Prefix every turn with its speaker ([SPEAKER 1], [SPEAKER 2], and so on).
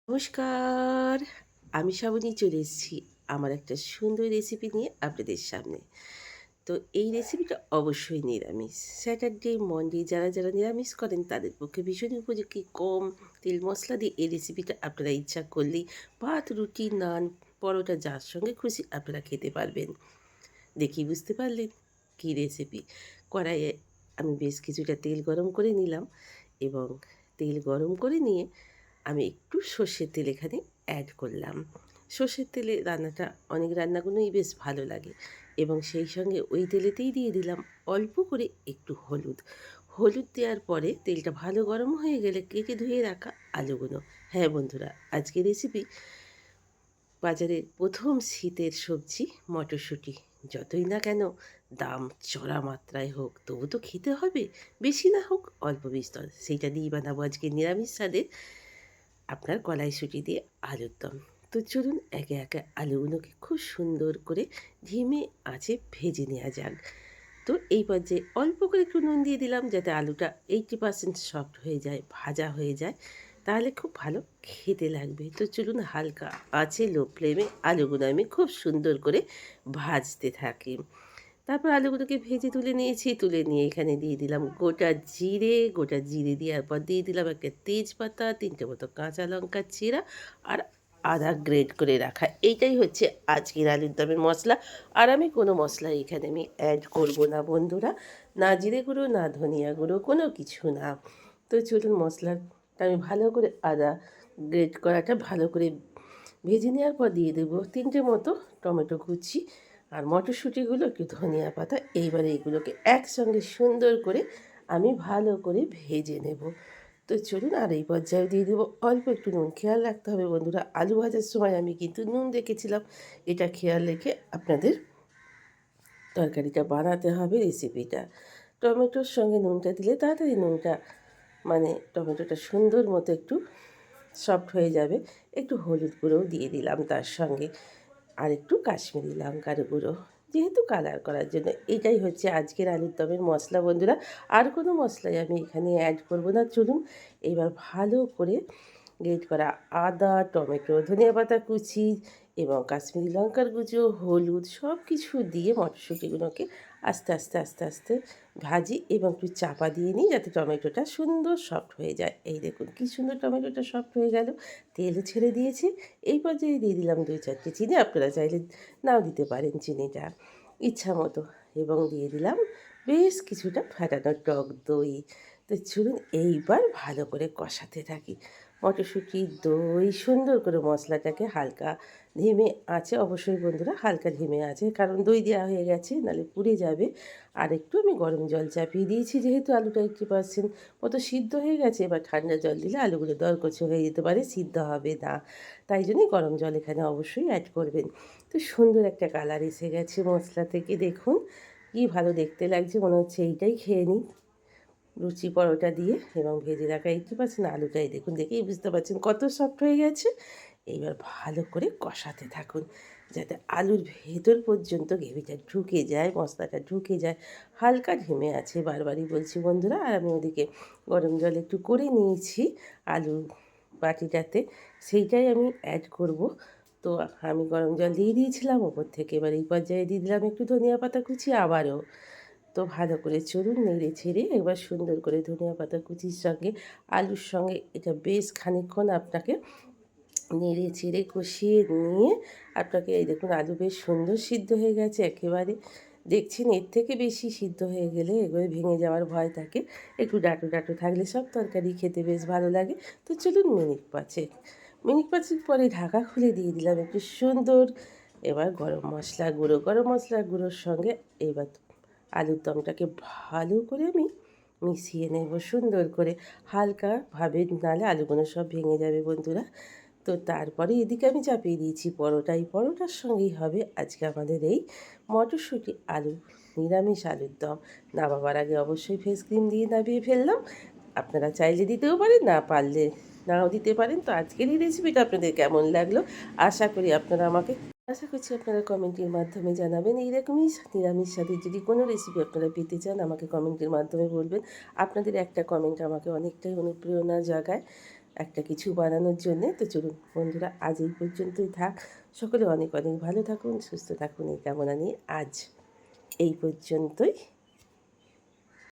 [SPEAKER 1] নমস্কার, আমি শ্রাবণী চলে এসেছি আমার একটা সুন্দর রেসিপি নিয়ে আপনাদের সামনে। তো এই রেসিপিটা অবশ্যই নিরামিষ। স্যাটারডে, মন্ডে যারা নিরামিষ করেন তাদের পক্ষে ভীষণই উপযোগী। কম তেল মশলা দিয়ে এই রেসিপিটা আপনারা ইচ্ছা করলেই ভাত, রুটি, নান, পরোটা যার সঙ্গে খুশি আপনারা খেতে পারবেন। দেখেই বুঝতে পারলেন কী রেসিপি। কড়াইয়ে আমি বেশ কিছুটা তেল গরম করে নিলাম এবং তেল গরম করে নিয়ে আমি একটু সর্ষের তেল এখানে অ্যাড করলাম। সর্ষের তেলে রান্নাটা অনেক রান্নাগুলোই বেশ ভালো লাগে এবং সেই সঙ্গে ওই তেলেতেই দিয়ে দিলাম অল্প করে একটু হলুদ। হলুদ দেওয়ার পরে তেলটা ভালো গরম হয়ে গেলে কেটে ধুয়ে রাখা আলুগুলো। হ্যাঁ বন্ধুরা, আজকের রেসিপি বাজারের প্রথম শীতের সবজি মটরশুঁটি। যতই না কেন দাম চড়া মাত্রায় হোক তবু তো খেতে হবে, বেশি না হোক অল্প বিস্তর। সেইটা দিয়েই বানাবো আজকে নিরামিষ স্বাদের আপনার কড়াইশুঁটি দিয়ে আলুর দম। তো চলুন একে একে আলুগুলোকে খুব সুন্দর করে ধিমে আঁচে ভেজে নেওয়া যাক। তো এই পর্যায়ে অল্প করে একটু নুন দিয়ে দিলাম যাতে আলুটা 80% সফট হয়ে যায়, ভাজা হয়ে যায়, তাহলে খুব ভালো খেতে লাগবে। তো চলুন হালকা আঁচে লো ফ্লেমে আলুগুলো আমি খুব সুন্দর করে ভাজতে থাকি। তারপর আলুগুলোকে ভেজে তুলে নিয়েছি। তুলে নিয়ে এখানে দিয়ে দিলাম গোটা জিরে দেওয়ার পর দিয়ে দিলাম একটা তেজপাতা, ৩টে মতো কাঁচা লঙ্কা চিরা আর আদা গ্রেট করে রাখা। এইটাই হচ্ছে আজকের আলুর দমের মশলা। আর আমি কোনো মশলা এখানে আমি অ্যাড করব না বন্ধুরা। না জিরে গুঁড়ো, না ধনিয়া গুঁড়ো, কোনো কিছু না। তো চলুন মশলাটা আমি ভালো করে আদা গ্রেট করাটা ভালো করে ভেজে নেওয়ার পর দিয়ে দেবো ৩টে মতো টমেটো কুচি আর মটরশুঁটিগুলো, একটু ধনিয়া পাতা। এইবারে এগুলোকে একসঙ্গে সুন্দর করে আমি ভালো করে ভেজে নেব। তো চলুন আর এই পর্যায়ে দিয়ে দেবো অল্প একটু নুন। খেয়াল রাখতে হবে বন্ধুরা, আলু ভাজার সময় আমি কিন্তু নুন রেখেছিলাম। এটা খেয়াল রেখে আপনাদের তরকারিটা বানাতে হবে, রেসিপিটা। টমেটোর সঙ্গে নুনটা দিলে তাড়াতাড়ি নুনটা টমেটোটা সুন্দর মতো একটু সফট হয়ে যাবে। একটু হলুদ গুঁড়োও দিয়ে দিলাম তার সঙ্গে, আর একটু কাশ্মীরি লঙ্কার গুঁড়ো, যেহেতু কালার করার জন্য। এটাই হচ্ছে আজকের আলুর দমের মশলা বন্ধুরা। আর কোনো মশলাই আমি এখানে অ্যাড করব না। চলুন এবার ভালো করে গ্রেট করা আদা, টমেটো, ধনিয়াপাতা কুচি এবং কাশ্মীরি লঙ্কার গুঁজো, হলুদ সব কিছু দিয়ে মটরশুঁটিগুলোকে আস্তে আস্তে ভাজি এবং একটু চাপা দিয়ে নিই যাতে টমেটোটা সুন্দর সফট হয়ে যায়। এই দেখুন কী সুন্দর টমেটোটা সফট হয়ে গেল, তেলও ছেড়ে দিয়েছে। এই পর্যায়ে দিয়ে দিলাম ২-৪টে চিনি, আপনারা চাইলে নাও দিতে পারেন চিনিটা ইচ্ছা মতো, এবং দিয়ে দিলাম বেশ কিছুটা ফাটানো টক দই। তো চলুন এইবার ভালো করে কষাতে থাকি। মটরশুঁটি, দই সুন্দর করে মশলাটাকে হালকা ধিমে আঁচে, অবশ্যই বন্ধুরা হালকা ধিমে আঁচে, কারণ দই দেওয়া হয়ে গেছে নাহলে পুড়ে যাবে। আর একটু আমি গরম জল চাপিয়ে দিয়েছি, যেহেতু আলুটা 80% মতো সিদ্ধ হয়ে গেছে। এবার ঠান্ডা জল দিলে আলুগুলো দরকচে হয়ে যেতে পারে, সিদ্ধ হবে না। তাই জন্যই গরম জল এখানে অবশ্যই অ্যাড করবেন। তো সুন্দর একটা কালার এসে গেছে মশলা থেকে, দেখুন কী ভালো দেখতে লাগছে, মনে হচ্ছে এইটাই খেয়ে নিই লুচি পরোটা দিয়ে। এবং ভেজে রাখা 80% আলুটাই দেখুন, দেখেই বুঝতে পারছেন কত সফট হয়ে গেছে। এইবার ভালো করে কষাতে থাকুন যাতে আলুর ভেতর পর্যন্ত গ্রেভিটা ঢুকে যায়, মশলাটা ঢুকে যায়। হালকা ধিমে আছে, বারবারই বলছি বন্ধুরা। আর আমি ওদিকে গরম জল একটু করে নিয়েছি আলু বাটিটাতে, সেইটাই আমি অ্যাড করব। তো আমি গরম জল দিয়ে দিয়েছিলাম ওপর থেকে। এবার এই পর্যায়ে দিয়ে দিলাম একটু ধনিয়া পাতা কুচি আবারও। তো ভালো করে চলুন নেড়ে ছেড়ে একবার সুন্দর করে ধনিয়া পাতা কুচির সঙ্গে আলুর সঙ্গে এটা বেশ খানিকক্ষণ আপনাকে নেড়ে চেড়ে কষিয়ে নিয়ে আপনাকে, এই দেখুন আলু বেশ সুন্দর সিদ্ধ হয়ে গেছে একেবারে। দেখছেন এর থেকে বেশি সিদ্ধ হয়ে গেলে এগুলো ভেঙে যাওয়ার ভয় থাকে। একটু ডাঁটো ডাঁটো থাকলে সব তরকারি খেতে বেশ ভালো লাগে। তো চলুন মিনিট পাঁচেক পরে ঢাকা খুলে দিয়ে দিলাম একটু সুন্দর। এবার গরম মশলা গুঁড়োর সঙ্গে এবার আলুর দমটাকে ভালো করে আমি মিশিয়ে নেব সুন্দর করে, হালকাভাবে, নাহলে আলুগুলো সব ভেঙে যাবে বন্ধুরা। তো তারপরে এদিকে আমি চাপিয়ে দিয়েছি পরোটা। এই পরোটার সঙ্গেই হবে আজকে আমাদের এই মটরশুঁটি আলু নিরামিষ আলুর দম। নামাবার আগে অবশ্যই ফেস ক্রিম দিয়ে নামিয়ে ফেললাম। আপনারা চাইলে দিতেও পারেন, না পারলে নাও দিতে পারেন। তো আজকের এই রেসিপিটা আপনাদের কেমন লাগলো আশা করছি আপনারা কমেন্টের মাধ্যমে জানাবেন। এইরকমই নিরামিষ স্বাদের যদি কোনো রেসিপি আপনারা পেতে চান আমাকে কমেন্টের মাধ্যমে বলবেন। আপনাদের একটা কমেন্ট আমাকে অনেকটাই অনুপ্রেরণা জাগায়। একটা কিছু বানানোর জন্যে। তো চলুন বন্ধুরা, আজ এই পর্যন্তই থাক। সকলে অনেক অনেক ভালো থাকুন, সুস্থ থাকুন এই কামনা নিয়ে আজ এই পর্যন্তই।